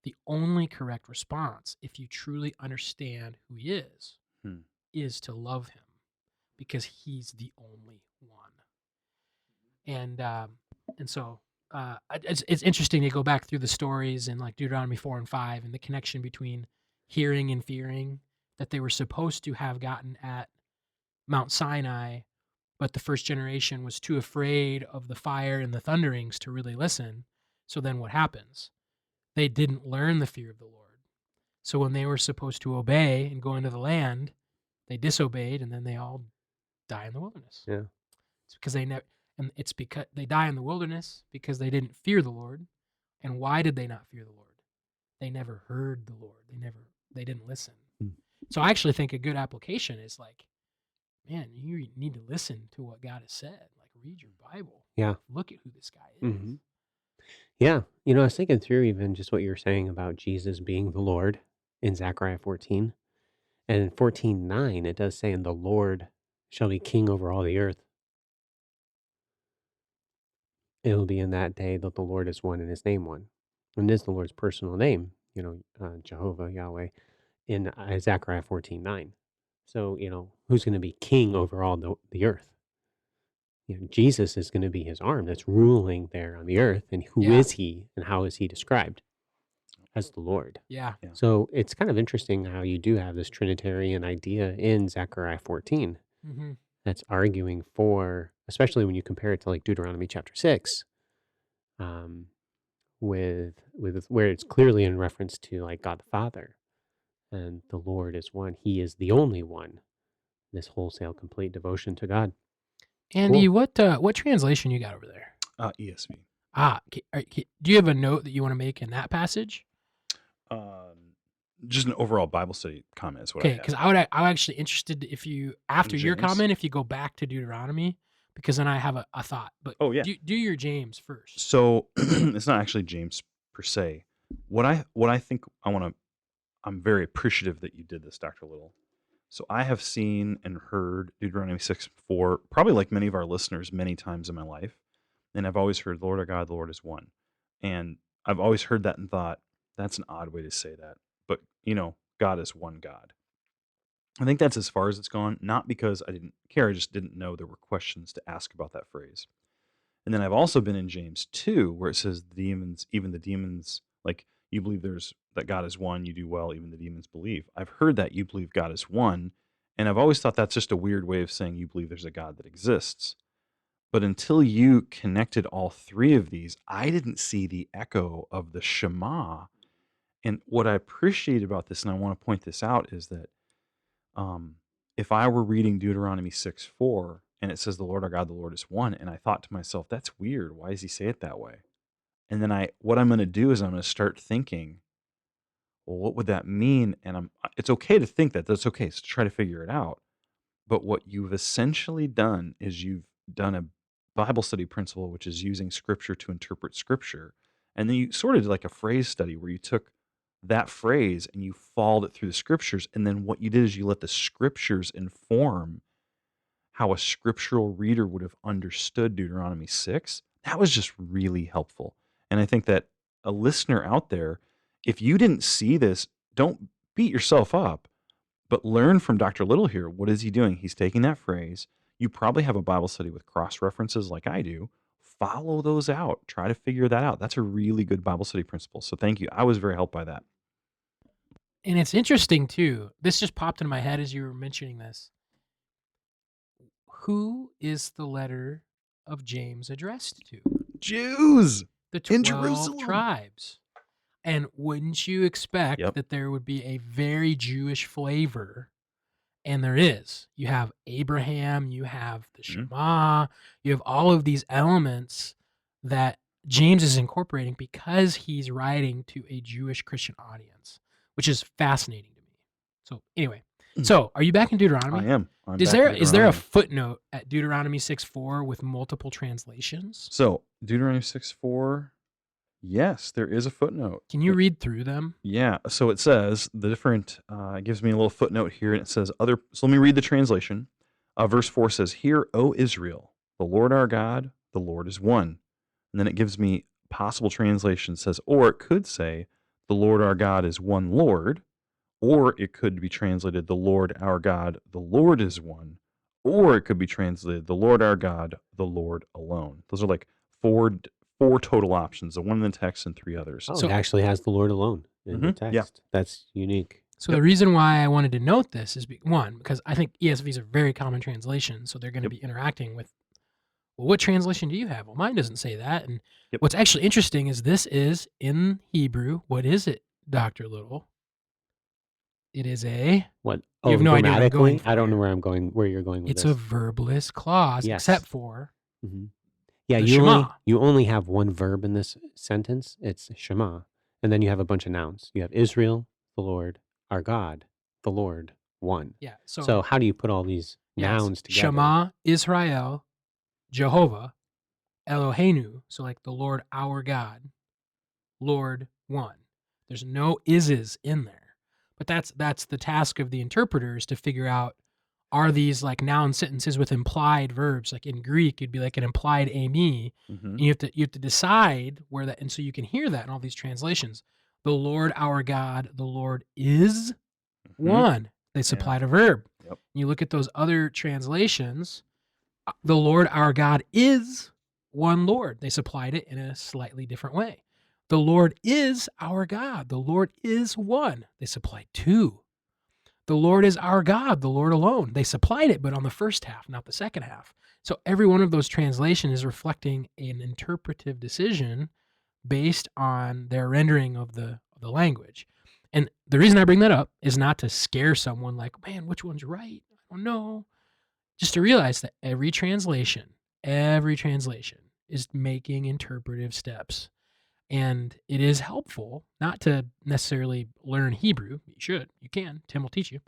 the only correct response, if you truly understand who he is to love him, because he's the only one. And so it's interesting to go back through the stories in like Deuteronomy 4 and 5 and the connection between hearing and fearing that they were supposed to have gotten at Mount Sinai, but the first generation was too afraid of the fire and the thunderings to really listen. So then what happens? They didn't learn the fear of the Lord. So when they were supposed to obey and go into the land, they disobeyed, and then they all die in the wilderness. Yeah. It's because it's because they die in the wilderness because they didn't fear the Lord. And why did they not fear the Lord? They never heard the Lord. They didn't listen. So I actually think a good application is like, man, you need to listen to what God has said. Like, read your Bible. Yeah. Look at who this guy is. Mm-hmm. Yeah. I was thinking through even just what you were saying about Jesus being the Lord in Zechariah 14. And in 14:9, it does say, and the Lord shall be king over all the earth. It will be in that day that the Lord is one and his name one. And it is the Lord's personal name, Jehovah, Yahweh, in Zechariah 14:9. So, who's going to be king over all the earth? Jesus is going to be his arm that's ruling there on the earth. And who is he and how is he described? As the Lord. Yeah. So it's kind of interesting how you do have this Trinitarian idea in Zechariah 14 that's arguing for, especially when you compare it to like Deuteronomy chapter 6, with where it's clearly in reference to like God the Father, and the Lord is one. He is the only one. This wholesale, complete devotion to God. Andy, cool. What translation you got over there? ESV. Do you have a note that you want to make in that passage? Just an overall Bible study comment is what okay, because I'm actually interested if you, after your comment, if you go back to Deuteronomy, because then I have a thought. But do your James first. So it's not actually James per se. What I think I'm very appreciative that you did this, Dr. Little. So I have seen and heard Deuteronomy 6:4, probably like many of our listeners, many times in my life. And I've always heard, the Lord our God, the Lord is one. And I've always heard that and thought, that's an odd way to say that. But, God is one God. I think that's as far as it's gone, not because I didn't care, I just didn't know there were questions to ask about that phrase. And then I've also been in James 2, where it says even the demons, like you believe that God is one, you do well, even the demons believe. I've heard that you believe God is one, and I've always thought that's just a weird way of saying you believe there's a God that exists. But until you connected all three of these, I didn't see the echo of the Shema. And what I appreciate about this, and I want to point this out, is that if I were reading Deuteronomy 6:4 and it says the Lord our God, the Lord is one, and I thought to myself, that's weird. Why does he say it that way? And then what I'm going to do is I'm going to start thinking, well, what would that mean? And it's okay to think that. That's okay. So try to figure it out. But what you've essentially done is you've done a Bible study principle, which is using scripture to interpret scripture. And then you sort of did like a phrase study where you took that phrase and you followed it through the scriptures. And then what you did is you let the scriptures inform how a scriptural reader would have understood Deuteronomy 6. That was just really helpful. And I think that a listener out there, if you didn't see this, don't beat yourself up, but learn from Dr. Little here. What is he doing? He's taking that phrase. You probably have a Bible study with cross references like I do. Follow those out. Try to figure that out. That's a really good Bible study principle. So thank you. I was very helped by that. And it's interesting too. This just popped into my head as you were mentioning this. Who is the letter of James addressed to? Jews The in 12 Jerusalem. tribes. And wouldn't you expect Yep. that there would be a very Jewish flavor? And there is. You have Abraham, you have the Shema, you have all of these elements that James is incorporating because he's writing to a Jewish Christian audience, which is fascinating to me. So anyway, so are you back in Deuteronomy? I am. Is there a footnote at Deuteronomy 6:4 with multiple translations? So Deuteronomy 6:4, yes, there is a footnote. Can you read through them? Yeah. So it says the different. It gives me a little footnote here, and it says other. So let me read the translation. Verse 4 says, "Hear, O Israel, the Lord our God, the Lord is one." And then it gives me possible translation. It says, or it could say, "The Lord our God is one Lord," or it could be translated, "The Lord our God, the Lord is one," or it could be translated, "The Lord our God, the Lord alone." Those are like four total options, the one in the text and three others. Oh, so it actually has the Lord alone in the text. Yeah. That's unique. So the reason why I wanted to note this is one, because I think ESVs are very common translations, so they're going to be interacting with, well, what translation do you have? Well, mine doesn't say that. And what's actually interesting is this is in Hebrew. What is it, Dr. Little? It is a what? Oh, you have no idea where I'm going. I don't know where you're going with it's this. It's a verbless clause, except for yeah, Shema. You only have one verb in this sentence. It's Shema, and then you have a bunch of nouns. You have Israel, the Lord, our God, the Lord, one. Yeah. So how do you put all these nouns together? Shema, Israel, Jehovah, Eloheinu. So like the Lord our God, Lord one. There's no ises in there. But that's the task of the interpreters to figure out, are these like noun sentences with implied verbs? Like in Greek, it'd be like an implied ami. And you have to decide where that, and so you can hear that in all these translations. The Lord our God, the Lord is one. They supplied a verb. Yep. You look at those other translations, the Lord our God is one Lord. They supplied it in a slightly different way. The Lord is our God. The Lord is one. They supplied two. The Lord is our God, the Lord alone. They supplied it, but on the first half, not the second half. So every one of those translations is reflecting an interpretive decision based on their rendering of the language. And the reason I bring that up is not to scare someone like, man, which one's right? I don't know. Just to realize that every translation is making interpretive steps. And it is helpful not to necessarily learn Hebrew. You can. Tim will teach you.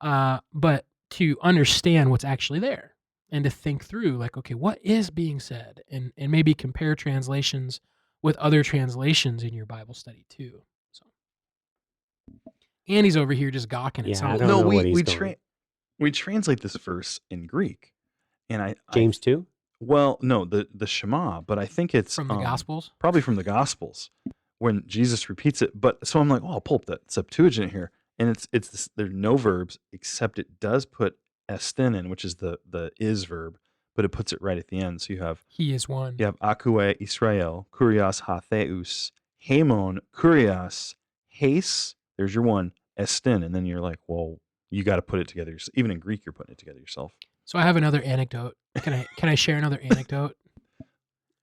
But to understand what's actually there and to think through like, okay, what is being said? And maybe compare translations with other translations in your Bible study too. So Andy's over here just gawking at something. I don't know what he's doing. we translate this verse in Greek, and James 2? Well, no, the Shema, but I think it's From the Gospels? probably from the Gospels when Jesus repeats it. But so I'm like, oh, I'll pull up that Septuagint here, and it's this, there's no verbs except it does put estin in, which is the is verb, but it puts it right at the end. So He is one. you have akue Israel, kurios ha theus, hemon kurios heis. There's your one estin, and then you're like, well, you got to put it together. Even in Greek, you're putting it together yourself. So I have another anecdote. Can I share another anecdote?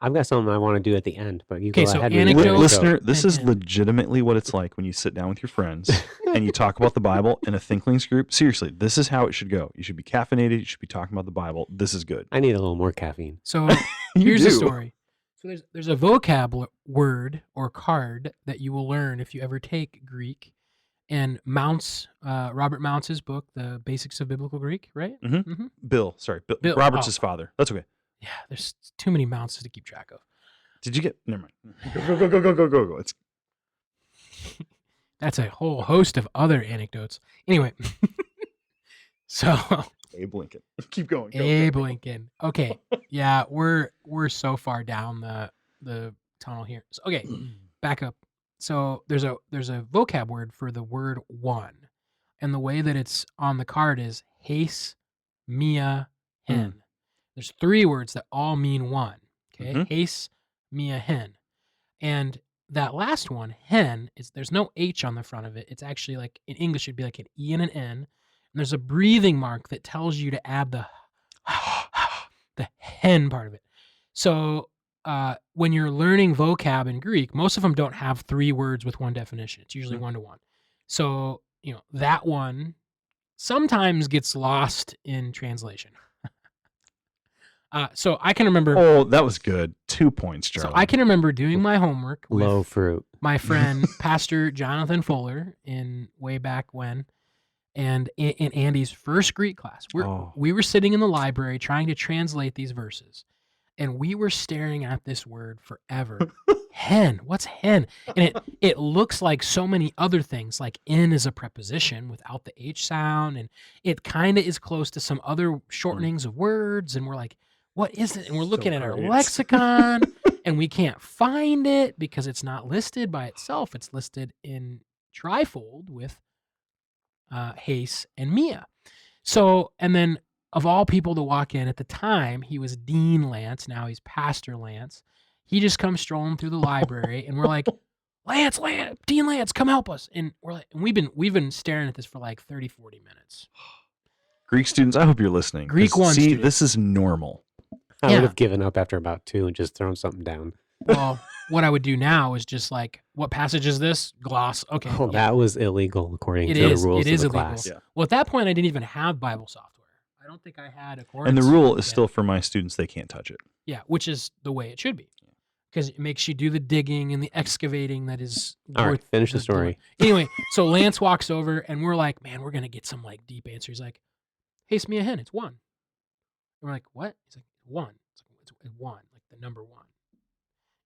I've got something I want to do at the end, but you Okay, go so ahead. anecdote- Listener, this is and- legitimately what it's like when you sit down with your friends and you talk about the Bible in a Thinklings group. Seriously, this is how it should go. You should be caffeinated. You should be talking about the Bible. This is good. I need a little more caffeine. So You here's the do. story. So there's a vocab word or card that you will learn if you ever take Greek. And Robert Mounce's book, The Basics of Biblical Greek, right? Mhm. Mm-hmm. Bill. Robert's his father. That's okay. Yeah, there's too many Mounces to keep track of. Did you get? Never mind. Go. It's That's a whole host of other anecdotes. Anyway, so Abe Lincoln. Keep going. Go. Abe Lincoln. Okay, yeah, we're so far down the tunnel here. So, okay, back up. So there's a vocab word for the word one, and the way that it's on the card is heis, mia, hen. There's 3 words that all mean one. Okay, heis, mia, hen, and that last one, hen, there's no H on the front of it. It's actually like in English it'd be like an E and an N, and there's a breathing mark that tells you to add the hen part of it. So when you're learning vocab in Greek, most of them don't have 3 words with one definition. It's usually one-to-one. So, that one sometimes gets lost in translation. So I can remember. Oh, that was good. 2 points, Charlie. So I can remember doing my homework with Low fruit. my friend, Pastor Jonathan Fuller, in way back when, and in Andy's first Greek class. We were sitting in the library trying to translate these verses, and we were staring at this word forever. Hen. What's hen? And it looks like so many other things, like in is a preposition without the H sound, and it kind of is close to some other shortenings of words, and we're like, what is it? And we're looking at our lexicon, and we can't find it because it's not listed by itself. It's listed in trifold with heis and mia. So, and then of all people to walk in at the time, he was Dean Lance. Now he's Pastor Lance. He just comes strolling through the library, and we're like, Lance, Dean Lance, come help us. And we're like, and we've been staring at this for like 30, 40 minutes. Greek students, I hope you're listening. Greek 1 See, students. this is normal. I would have given up after about 2 and just thrown something down. Well, what I would do now is just like, what passage is this? Gloss. Okay. Oh, that was illegal according to the rules It is of the illegal. class. Yeah. Well, at that point, I didn't even have Bible software. I don't think I had accordance. And the rule is yet. still for my students, they can't touch it. Yeah, which is the way it should be. Because it makes you do the digging and the excavating that is All right, worth finish the story. Anyway, so Lance walks over, and we're like, man, we're going to get some like deep answers. He's like, hey, it's me a hen. It's 1. And we're like, what? He's like, 1. It's 1, like the number 1.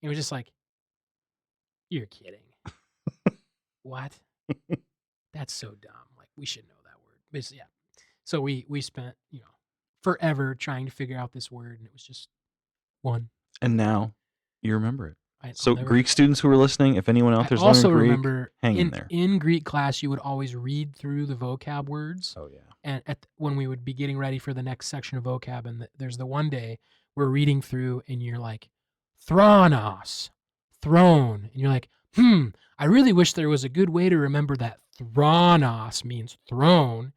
And we're just like, you're kidding. What? That's so dumb. Like, we should know that word. But yeah. So we spent, forever trying to figure out this word, and it was just 1. And now you remember it. I'll So never Greek students who are listening, if anyone out I there's also learning Greek, remember hang in there. in Greek class, you would always read through the vocab words. Oh, yeah. And when we would be getting ready for the next section of vocab, and there's the one day we're reading through, and you're like, thronos, throne. And you're like, I really wish there was a good way to remember that thronos means throne.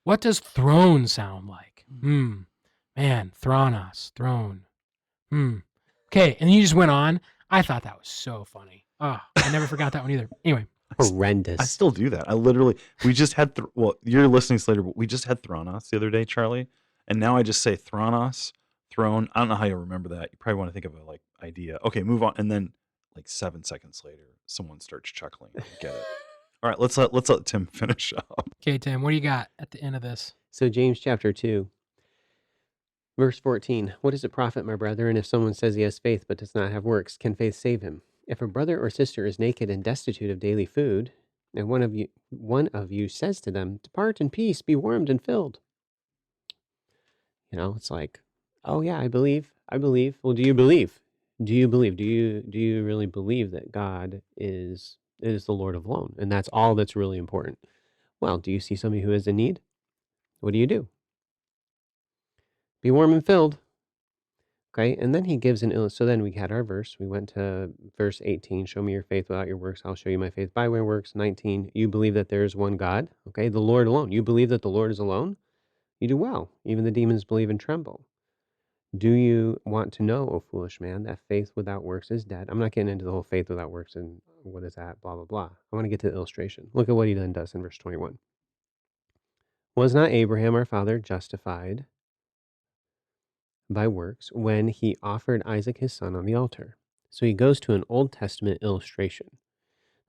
What does throne sound like? Man, thronos, throne. Okay, and you just went on. I thought that was so funny. Oh, I never forgot that one either. Anyway. Horrendous. I still do that. We just had, you're listening to later, but we just had Thronos the other day, Charlie. And now I just say Thronos, throne. I don't know how you remember that. You probably want to think of a idea. Okay, move on. And then 7 seconds later, someone starts chuckling. I get it. All right, let's let Tim finish up. Okay, Tim, what do you got at the end of this? So James chapter 2, verse 14. What does it profit, my brethren, if someone says he has faith but does not have works? Can faith save him? If a brother or sister is naked and destitute of daily food, And one of you says to them, "Depart in peace, be warmed and filled." It's like, "Oh yeah, I believe. Well, do you believe? Do you believe? Do you really believe that God is the Lord alone, and that's all that's really important?" Well, do you see somebody who is in need? What do? Be warm and filled. Okay, and then he gives an illustration. So then we had our verse. We went to verse 18. Show me your faith without your works. I'll show you my faith by my works. 19. You believe that there is one God. Okay, the Lord alone. You believe that the Lord is alone? You do well. Even the demons believe and tremble. Do you want to know, O foolish man, that faith without works is dead? I'm not getting into the whole faith without works and what is that, blah, blah, blah. I want to get to the illustration. Look at what he then does in verse 21. Was not Abraham our father justified by works when he offered Isaac his son on the altar? So he goes to an Old Testament illustration.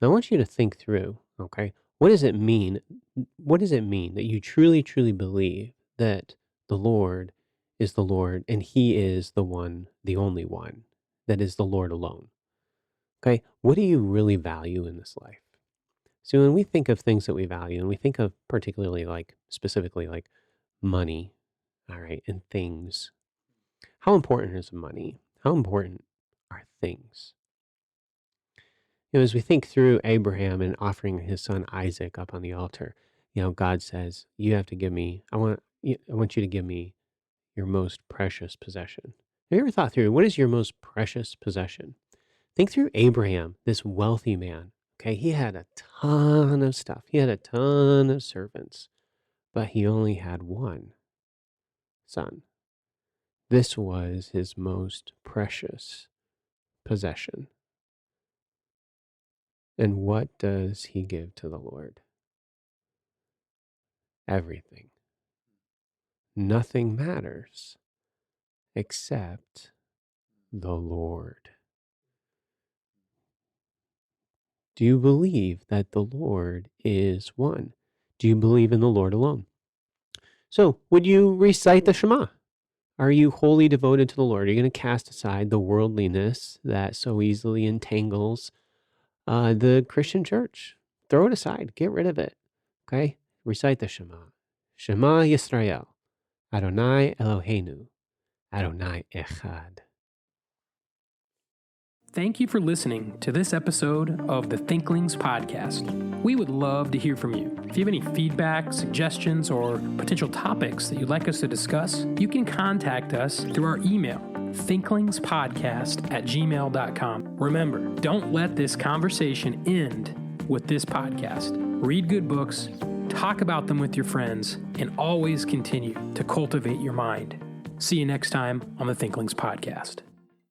Now I want you to think through, okay, what does it mean? What does it mean that you truly, truly believe that the Lord is the Lord and he is the one, the only one that is the Lord alone? Okay, what do you really value in this life? So when we think of things that we value, and we think of particularly specifically like money, all right, and things, how important is money? How important are things? As we think through Abraham and offering his son Isaac up on the altar, God says, "You have to give me. I want you to give me your most precious possession." Have you ever thought through what is your most precious possession? Think through Abraham, this wealthy man. Okay, he had a ton of stuff. He had a ton of servants, but he only had one son. This was his most precious possession. And what does he give to the Lord? Everything. Nothing matters except the Lord. Do you believe that the Lord is one? Do you believe in the Lord alone? So, would you recite the Shema? Are you wholly devoted to the Lord? Are you going to cast aside the worldliness that so easily entangles the Christian church? Throw it aside. Get rid of it. Okay? Recite the Shema. Shema Yisrael. Adonai Eloheinu. Adonai Echad. Thank you for listening to this episode of the Thinklings podcast. We would love to hear from you. If you have any feedback, suggestions, or potential topics that you'd like us to discuss, you can contact us through our email, thinklingspodcast@gmail.com. Remember, don't let this conversation end with this podcast. Read good books, talk about them with your friends, and always continue to cultivate your mind. See you next time on the Thinklings podcast.